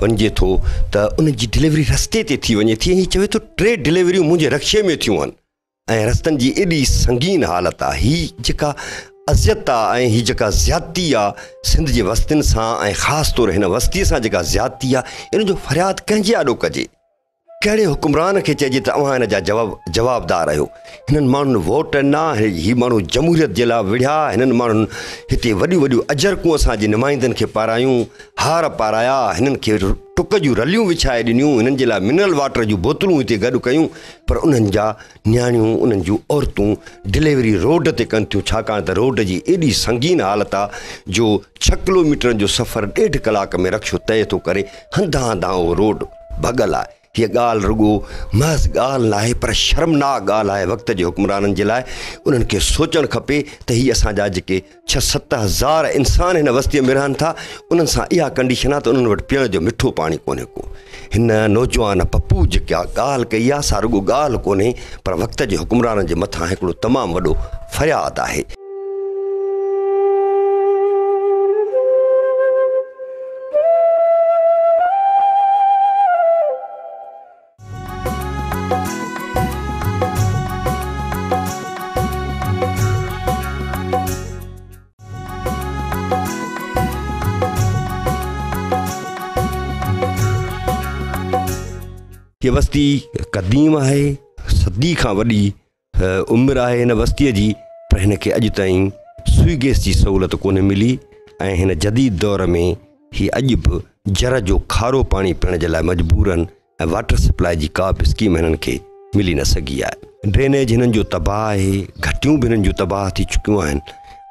वञिजे थो त उन जी डिलीवरी रस्ते ते थी वञे थी ऐं हीअ चवे थो 3 डिलीवरियूं मुंहिंजे रक्षे में थियूं आहिनि ऐं रस्तनि जी एॾी संगीन हालत आहे हीअ जेका अज़ियत आहे ऐं हीअ जेका ज़्यादती आहे सिंध जे वस्तियुनि सां ऐं ख़ासि तौरु हिन वस्तीअ सां जेका ज़्यादती आहे इन जो फ़रियाद कंहिंजे आॾो कजे कहिड़े हुकुमरान खे चइजे त अव्हां हिन जा जवाबदार आहियो हिननि माण्हुनि वोट न हीअ माण्हू जमहूरियत जे लाइ विढ़िया हिननि माण्हुनि हिते वॾियूं वॾियूं अजरकूं असांजे नुमाइंदनि खे पारायूं हार पाराया हिननि खे टुक जूं रलियूं विछाए ॾिनियूं हिननि जे लाइ मिनरल वाटर जूं बोतलूं हिते गॾु कयूं पर उन्हनि जा नियाणियूं उन्हनि जूं औरतूं डिलीवरी रोड ते कनि थियूं छाकाणि त रोड जी एॾी संगीन हालत आहे जो 6 किलोमीटरनि जो सफ़र 1.5 कलाक में रक्षो तय थो करे हंधा हंधा उहो रोड भॻल आहे हीअ ॻाल्हि रुॻो महज़ ॻाल्हि न आहे पर शर्मनाक ॻाल्हि आहे वक़्त जे हुकुमराननि जे लाइ उन्हनि खे सोचणु खपे त हीअ असांजा जेके 6-7 हज़ार इंसान हिन बस्तीअ में रहनि था उन्हनि सां इहा कंडीशन आहे त उन्हनि वटि पीअण जो मिठो पाणी कोन्हे को हिन नौजवान पप्पू जेका ॻाल्हि कई आहे सा रुॻो ॻाल्हि कोन्हे पर वक़्त जे हुकुमराननि जे मथां हिकिड़ो तमामु वॾो फ़रियाद आहे हीअ बस्ती क़दीम आहे, सदी खां वॾी उमिरि आहे हिन बस्तीअ जी, पर हिन खे अॼु ताईं सुई गैस जी सहूलियत कोन्हे मिली ऐं हिन जदीद दौर में हीअ अॼु बि जर जो खारो पाणी पीअण जे लाइ मजबूर आहिनि ऐं वाटर सप्लाई जी का बि स्कीम हिननि खे मिली न सघी आहे। ड्रेनेज हिननि जो तबाह आहे, घटियूं बि हिननि जूं तबाह थी चुकियूं आहिनि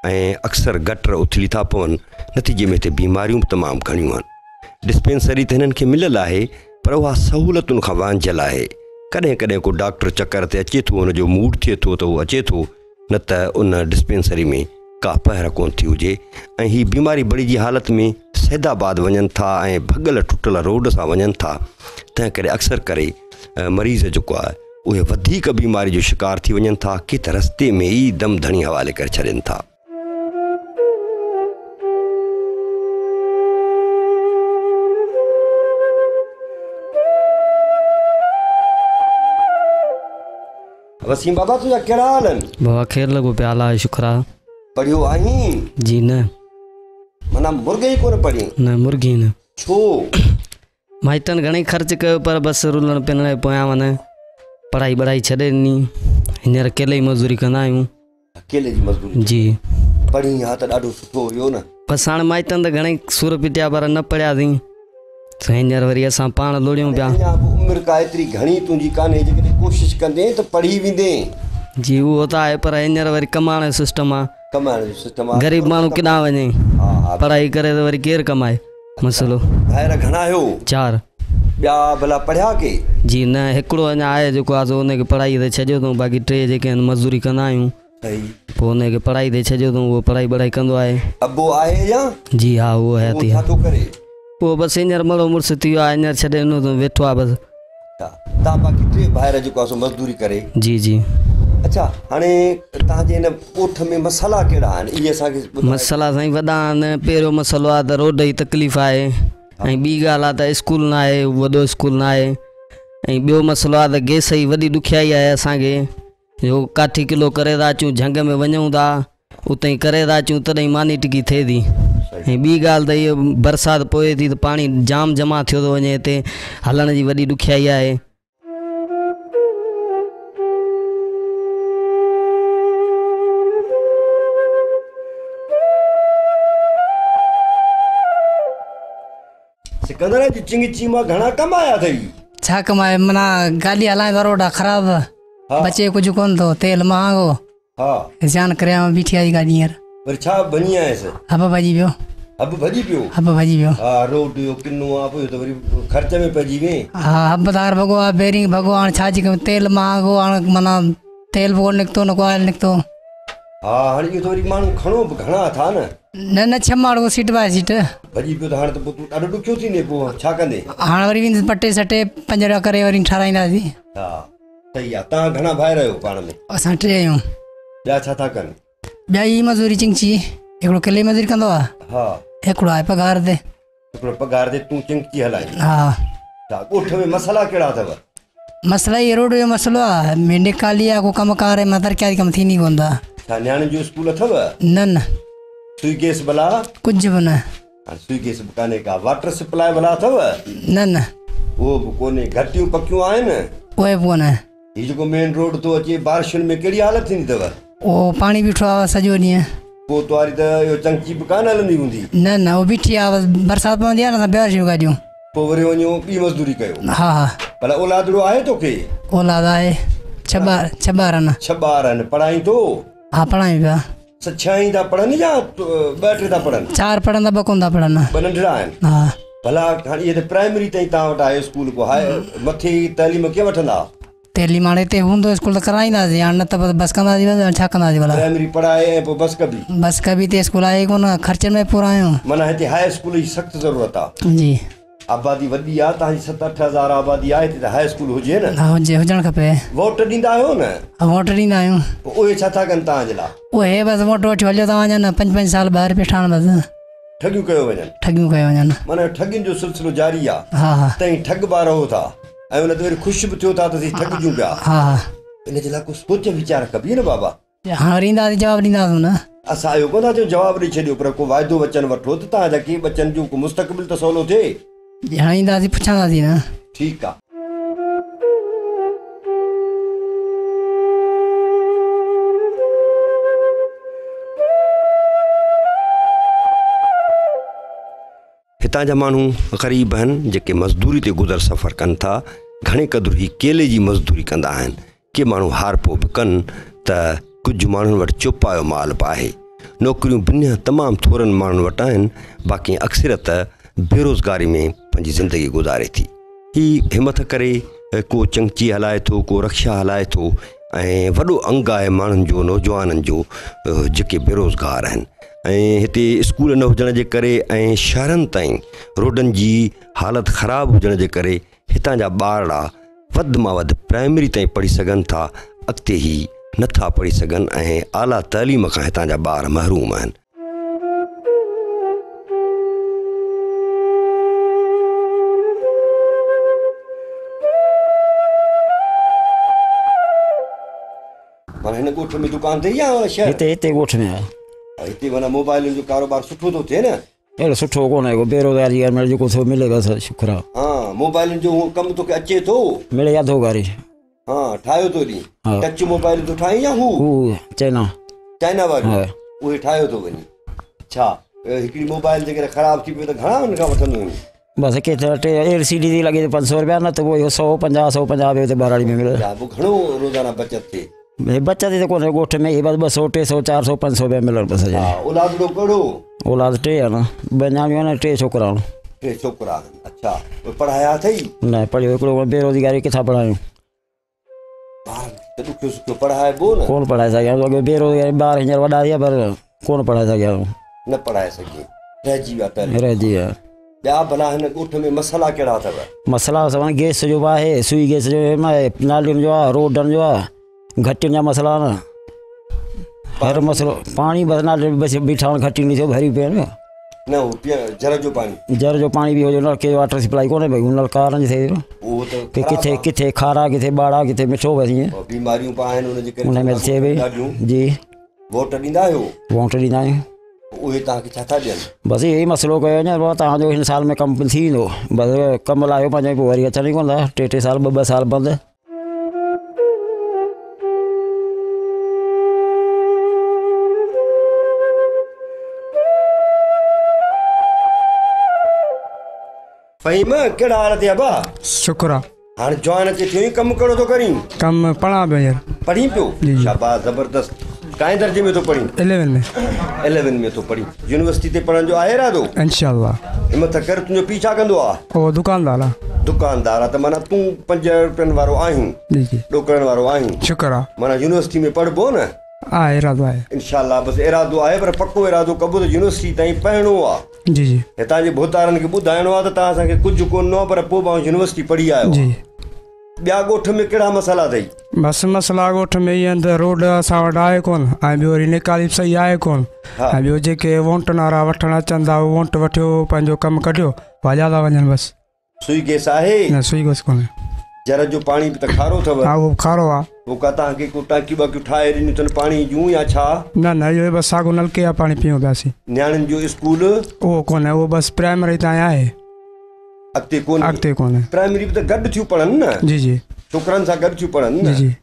ऐं अक्सर गटर उथली था पवनि, नतीजे में हिते बीमारियूं बि तमामु घणियूं आहिनि। डिस्पेंसरी त हिननि खे मिलियलु आहे पर उहा सहूलियतुनि खां वांझियल आहे। कॾहिं कॾहिं को डॉक्टर चकर ते अचे थो, हुनजो मूड थिए थो त उहो अचे थो, न त उन डिस्पेंसरी में का पहर कोन थी हुजे ऐं हीअ बीमारी बड़ी जी हालत में सैदाबाद वञनि था ऐं भॻल टुटल रोड सां वञनि था, तंहिं करे अक्सर करे मरीज़ जेको आहे उहे वधीक बीमारी जो शिकार थी वञनि था कि त रस्ते में ई दम धणी हवाले करे छॾनि था। वसीम बाबा तुझा कहिड़ा हाल आहिनि? बाबा ख़ैरु लॻो पिया, अलाह जो शुक्र आहे। पढ़ियो आहीं? जी न। माना मुर्गे ई कोन पढ़ी? न मुर्गी न। छो? माइटनि घणेई ख़र्च कयो पर बसि रुलण पिनण जे पोयां वञे, पढ़ाई वढ़ाई छॾे ॾिनी, हींअर अकेले ई मज़दूरी कंदा आहियूं। अकेले जी मज़दूरी? जी। पढ़ी हा त ॾाढो सुठो हुयो न। बसि हाणे माइटनि त घणेई सूर पिटिया पर न पढ़ियासीं, त हींअर वरी असां पाण लोड़ियूं पिया। उमिरि का एतिरी घणी तुंहिंजी कान्हे, जेकॾहिं कोशिशि कंदे त पढ़ी वेंदे। जी उहो त आहे पर हींअर वरी कमाइण जो सिस्टम आहे। कमाइण जो सिस्टम आहे। ग़रीब माण्हू किॾां वञे, पढ़ाई करे त वरी केरु कमाए, मसलो। भाइर घणा आहियो? 4। ॿिया भला पढ़िया के? जी न, हिकिड़ो अञा आहे जेको आहे हुनखे पढ़ाई ते छॾियो अथऊं, बाक़ी 3 जेके आहिनि मज़दूरी कंदा आहियूं। पोइ हुनखे पढ़ाई ते छॾियो अथऊं, उहो पढ़ाई वढ़ाई कंदो आहे। अबो आहे या? जी हा उहो आहे। छा थो करे? पोइ बसि हींअर मड़ो मुड़ुसु थी वियो आहे, हींअर छॾे ॾिनो अथऊं, वेठो आहे बसि। तव्हां बाक़ी 3 भाइर जेको आहे मज़दूरी करे? जी जी। अच्छा, हाणे तव्हांजे हिन ॻोठ में मसाला कहिड़ा आहिनि इहे असांखे? मसाला साईं वॾा आहिनि। पहिरियों मसइलो आहे त रोड जी तकलीफ़ आहे ऐं ॿी ॻाल्हि आहे त स्कूल न आहे, वॾो स्कूल न आहे, ऐं ॿियो मसइलो आहे त गैस जी वॾी ॾुखियाई आहे असांखे, जो काठी किलो करे था अचूं, झंग में वञूं था उते ई करे था अचूं तॾहिं मानी टिकी थिए थी। ऐं ॿी ॻाल्हि त इहो बरसाति पए थी त पाणी जाम जमा थियो थो वञे, हिते हलण जी वॾी ॾुखियाई आहे। सिकंदर जी चिंगी मां घणा कमाया अथई? छा कमाए, माना गाॾी हलाईंदो रोड आहे ख़राबु, बचे कुझु कोन थो, तेल महांगो। हा जान करे बीठी आहे गाॾी हींअर। पर छा बनी आयसि? हब भॼी वियो। हब भॼी पियो? हब भॼी वियो। हा रोड जो किनो आहे पोइ त वरी ख़र्च में पइजी वे। हा हबदार भॻो आहे, बेरिंग भॻो, हाणे छा जी तेल महांगो, हाणे माना तेल बि कोन निकितो न को ऑयल निकितो। हा हाणे इहो त वरी माण्हू खणो बि घणा था न। न 6 माण्हू सीट बाय सीट भॼी पियो त हाणे त पोइ तूं ॾाढो ॾुखियो थींदे, पोइ छा कंदे? हाणे वरी वेंदुसि पटे सटे 5 रुपया करे वरी ठाराईंदासीं। हा सही आहे। तव्हां घणा भाइर आहियो पाण में? असां 3 आहियूं। ॿिया छा था कनि? ॿिया ई मज़दूरी चिंची, हिकिड़ो किले मज़दूरी कंदो आहे। हा हिकिड़ो आहे पघार ते। हिकिड़ो पघार ते तूं चिंची हलाई? हा। ॻोठ में मसला कहिड़ा अथव? मसला ई रोड जो मसलो आहे, निकाली आहे को कमकार मां तरक़ियाती कमु थींदी कोन था। छा नियाणियुनि जो स्कूल अथव? न न। सुई गैस भला? कुझु बि न। सुई गैस बि कान्हे का। वाटर सप्लाई भला अथव? न न उहो बि कोन्हे, घटियूं पकियूं आहिनि? उहे बि कोन। हीउ जेको मेन रोड थो अचे बारिशुनि में कहिड़ी हालत थींदी अथव? उहो पाणी बीठो आहे सॼो ॾींहुं। पोइ तुआरी त इहो चंकी बि कान हलंदी हूंदी? न न उहो बीठी आहे, बरसाति पवंदी आहे न असां ॿाहिरि गाॾियूं। पोइ वरी वञो ॿी मज़दूरी कयो? हा हा। भला औलादड़ो आहे तोखे? औलाद आहे, 6 ॿार। 6 ॿार आहिनि। 6 ॿार आहिनि। पढ़ाई तो? हा पढ़ाई पिया। 6 था पढ़नि या 2 था पढ़नि? 4 पढ़ंदा, 2 कोन था पढ़नि। 2 नंढड़ा आहिनि? हा। भला हाणे इहे त प्राइमरी ताईं तव्हां वटि आहे स्कूल, को हाई मथे तइलीम कीअं वठंदा? तइलीम हाणे हिते हूंदो स्कूल त कराईंदासीं, हाणे न त बसि कंदासीं, छा कंदासीं भला? प्राइमरी पढ़ाए ऐं पोइ बस कबी? बस कबी ते स्कूल आहे कोन, ख़र्चनि में पूरा आहियूं। माना हिते हाई स्कूल जी सख़्तु ज़रूरत आहे? जी। आबादी वॾी आहे तव्हांजी, 7-8 हज़ार आबादी आहे हिते, त हाई स्कूल हुजे न? हा हुजे, हुजणु खपे। वोट ॾींदा आहियो न? हा वोट ॾींदा आहियूं। पोइ उहे छा था कनि तव्हांजे लाइ? उहे बसि वोट वठी हलियो था वञनि, 5-5 साल ॿाहिरि पिया ठहनि बसि। ठगियूं कयो वञनि? ठगियूं कयो वञनि। माना ठगियुनि जो सिलसिलो जारी आहे? हा हा। तव्हीं ठगबा रहो था ऐं उन ते वरी ख़ुशि बि थियो था त ठगिजूं पिया? हा हा। इन जे लाइ कुझु सोच वीचार कबी न बाबा? हाणे ईंदासीं जवाबु ॾींदासीं न। असां इहो कोन था चऊं जवाबु ॾेई छॾियो, पर को वाइदो वचन वठो त तव्हांजा के बचनि जो को मुस्तक़बिल त सवलो थिए। हाणे ईंदासीं पुछंदासीं न। ठीकु आहे। हितां जा माण्हू ग़रीब आहिनि जेके मज़दूरी ते गुज़र सफ़र कनि था। घणे क़दुरु ही केले जी मज़दूरी कंदा आहिनि। के माण्हू हारपो बि कनि त कुझु माण्हुनि वटि चुपायो माल बि आहे। नौकरियूं बिना तमामु थोरनि माण्हुनि वटि आहिनि। बाक़ी अक्सरत बेरोज़गारी में पंहिंजी ज़िंदगी गुज़ारे थी। हीअ हिमत करे को चंगची हलाए थो, को रक्षा हलाए थो ऐं वॾो अंग आहे माण्हुनि जो, नौजवाननि जो जेके बेरोज़गार आहिनि। ऐं हिते स्कूल न हुजण जे करे ऐं शहरनि ताईं रोडनि जी हालति ख़राबु हुजण जे करे हितां जा ॿारड़ा वधि मां वधि प्राइमरी ताईं पढ़ी सघनि था, अॻिते ई नथा पढ़ी सघनि ऐं आला तइलीम खां हितां जा ॿार महरूम आहिनि। माना हिन ॻोठ में दुकान ते या शहर? हिते ॻोठ में आहे। हिते माना मोबाइल जो कारोबार सुठो थो थिए न? अहिड़ो सुठो कोन्हे को, बेरोज़गारी जेको थो मिले बसि शुक्र आहे। हा, मोबाइल जो कमु तोखे अचे थो? मिले यादो गारी। हा, ठाहियो थो नी? टच मोबाइल तो ठाही या हू चाइना वारी उहे ठाहियो थो वञी? अच्छा, हिकिड़ी मोबाइल जेकर ख़राबु थी पियो त घणा हुन खां वठंदो आहिनि? बसि केतिरा LCD थी लॻे 500 रुपया, न त पोइ 150 रुपया ॿाराड़ी में मिले। घणो रोज़ाना बचत थिए? बचत त कोन्हे ॻोठ में, बसि 200 300 400 500 रुपया मिलनि बसि। औलाद कहिड़ो? औलाद 3 आहे न, ॿ न 3 छोकिरा आहिनि। 3 छोकिरा? अच्छा, पढ़ाया अथई? न पढ़ियो, हिकिड़ो बेरोज़गारी किथां पढ़ायूं? ॾुखियो सुठो पढ़ाइबो न? कोन पढ़ाए सघिया, बेरोज़गारी ॿार हींअर वॾा थिया पर कोन पढ़ाए सघिया। न पढ़ाए सघे, रहिजी विया पहिरियों? रहिजी विया। ॿिया भला हिन ॻोठ में मसइला कहिड़ा अथव? मसइला सभु गैस जो बि आहे, सुई गैस जो आहे, नालियुनि जो आहे, रोडनि जो आहे, घटियुनि जा मसइला न हर मसइलो। पाणी बसि नाले बसि बीठा घटियुनि थियो भरी पिया न। जर जो पाणी? जर जो पाणी बि हुजे, नलके वाटर सप्लाई कोन्हे भई, नलका न थिए कि किथे किथे खारा, किथे बाड़ा, किथे मिठो, बसि ईअं बीमारियूं पाण आहिनि हुनजे करे हुन में थिए पई। जी, वोट ॾींदा आहियो? वोट ॾींदा आहियूं। उहे तव्हांखे छा था ॾियनि? बसि इहो ई मसइलो कयो अञा तव्हांजो हिन साल में कमु थी वेंदो, बसि कमु लाहियो पंहिंजो, पोइ वरी अचनि ई कोन था 3 साल 2 साल बंदि। फ़हीम, कहिड़ा हाल थिया बा? शुक्र आहे। हाणे जवान अचे थियो, कमु कहिड़ो थो करीं? कमु पढ़ां पियो हींअर। पढ़ी पियो? शाबाश, ज़बरदस्त। काएं दर्जे में तो पढ़ी? 11 में। 11 में तो पढ़ी। यूनिवर्सिटी ते पढ़ण जो आहे इरादो? इंशाअल्लाह। हिम्मत कर, तुंहिंजो पीउ छा कंदो आहे? ओ दुकानदार आहे। दुकानदार आहे त माना तूं 5 रुपयनि वारो आहीं? जी जी, ॾोकड़नि वारो आहीं। शुक्र आहे। माना यूनिवर्सिटी में पढ़बो न? आहे, इरादो आहे इंशाअल्लाह। बसि इरादो आहे, पर पको इरादो कबो त यूनिवर्सिटी ताईं पढ़णो आहे। जी जी, हितां जे भोतारनि खे ॿुधाइणो आहे त तव्हां असांखे कुझु कोन ॾिनो, पर पोइ मां यूनिवर्सिटी पढ़ी आयो। जी। ॿिया ॻोठ में कहिड़ा मसइला अथई? बसि मसइला ॻोठ में इहे आहिनि त रोड असां वटि आहे कोन, ऐं ॿियो वरी निकाली सही आहे कोन, ऐं ॿियो जेके वोंटनि वारा वठणु अचनि था उहे वोंट वठियो, पंहिंजो कमु कढियो, हलिया था वञनि बसि। सुई गैस आहे? न, सुई गैस कोन्हे। जर जो पाणी बि त खारो अथव? हा, उहो खारो आहे। पोइ का तव्हांखे को टांकियूं वांकियूं ठाहे ॾिनियूं अथनि पाणी जूं या छा? न न, इहो बसि साॻियो नलके जा पाणी पीऊं पियासीं। नियाणियुनि जो स्कूल? उहो कोन्हे, उहो बसि प्राइमरी ताईं आहे, अॻिते कोन्हे। अॻिते कोन्हे। प्राइमरी बि त गॾु थियूं पढ़नि न? जी जी, छोकिरनि सां गॾु थियूं पढ़नि न? जी।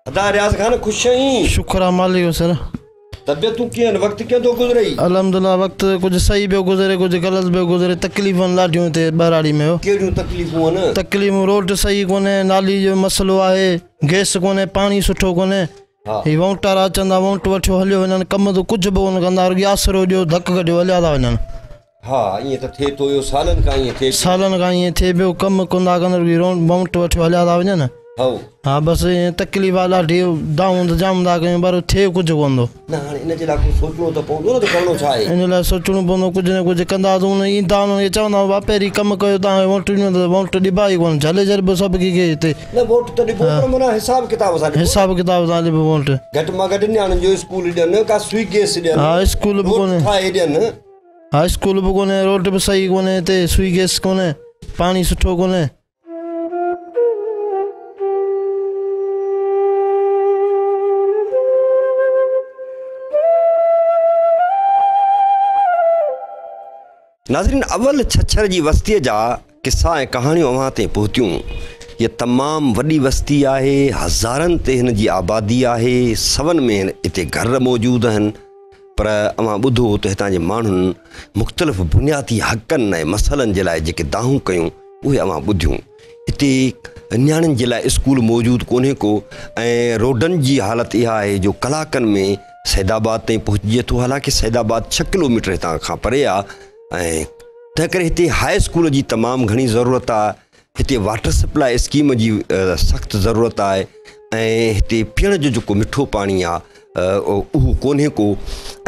अदा रियाज़ खान, ख़ुशि आहीं? शुक्र आहे मालिक जो सर। तबियतूं कीअं आहिनि? वक़्तु कीअं थो गुज़रई? अल्हम्दुलिल्लाह, वक़्तु कुझु सही पियो गुज़रे, कुझु ग़लति पियो गुज़रे। तकलीफ़ूं ॾाढियूं हिते ॿाराड़ी में। कहिड़ियूं तकलीफ़ूं आहिनि? तकलीफ़ूं, रोड सही कोन्हे, नाली जो मसइलो आहे, गैस कोन्हे, पाणी सुठो कोन्हे। ही वोट वारा अचनि था, वोट वठियो हलियो वञनि, कमु त कुझु बि कोन कंदा, रुॻो आसरो ॾियो, धकु कढियो, हलिया था वञनि। हा, ईअं त थिए थो, इहो सालनि खां ईअं थिए, सालनि खां ईअं थिए पियो, कमु कोन था कनि, रुॻो वोट वठियो हलिया था वञनि। हाँ, बसि ईअं तकलीफ़ आहे ॾाढी, दाऊं त जाम था कयूं, पर थिए कुझु कोन थो। न, हाणे इन जे लाइ कुझु सोचणो त पवंदो न, त करिणो छा आहे? इन लाइ सोचणो पवंदो, कुझु न कुझु कंदासीं। हुन ईंदा हुनखे चवंदा हुआ पहिरीं कमु कयो, तव्हांखे वोट ॾिनो त वोट ॾिबा ई कोन, झले झल सभु कंहिंखे हिते। न, वोट त ॾिबो, पर माना हिसाब किताब सां, हिसाब किताब सां ॾिबो वोट। घटि मां घटि नियाणियुनि जो स्कूल ॾियनि, का सुई गैस ॾियनि। हा, स्कूल बि कोन्हे। ॾियनि। हा, स्कूल बि कोन्हे, रोड बि सही कोन्हे हिते, सुई गैस कोन्हे, पाणी सुठो कोन्हे। नाज़रीन, अवल छछर जी वस्तीअ जा किस्सा ऐं कहाणियूं अव्हां ते पहुतियूं। ये तमामु वॾी बस्ती आहे, हज़ारनि ते हिन जी आबादी आहे, सवनि में हिते घर मौजूदु आहिनि। पर अवां ॿुधो त हितां जे माण्हुनि मुख़्तलिफ़ बुनियादी हक़नि ऐं मसइलनि जे लाइ जेके दाहूं कयूं उहे अवां ॿुधियूं। हिते नियाणियुनि जे लाइ स्कूल मौजूदु कोन्हे को ऐं रोडनि जी हालति इहा आहे जो कलाकनि में सैदाबाद ताईं पहुचिजे थो। हालांकि सैदाबाद 6 किलोमीटर हितां खां परे आहे ऐं तंहिं करे हिते हाई स्कूल जी तमामु घणी ज़रूरत आहे। हिते वाटर सप्लाई स्कीम जी सख़्तु ज़रूरत आहे ऐं हिते पीअण जो जेको मिठो पाणी आहे उहो कोन्हे को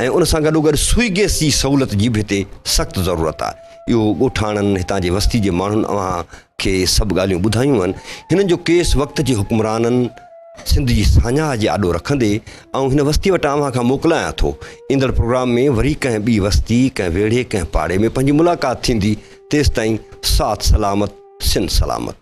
ऐं उन सां गॾोगॾु सुई गैस जी सहूलियत जी बि हिते सख़्तु ज़रूरत आहे। इहो ॻोठाणनि हितां जे बस्ती जे माण्हुनि अव्हांखे सभु ॻाल्हियूं ॿुधायूं आहिनि। हिननि जो केस वक़्त जे हुक्मराननि सिंध जी साञा जे आॾो रखंदे ऐं हिन बस्ती वटां अव्हां खां मोकिलायां थो। ईंदड़ प्रोग्राम में वरी कंहिं ॿी बस्ती, कंहिं वेढ़े, कंहिं पाड़े में पंहिंजी मुलाक़ात थींदी। तेसिताईं साथ सलामत, सिंध सलामत।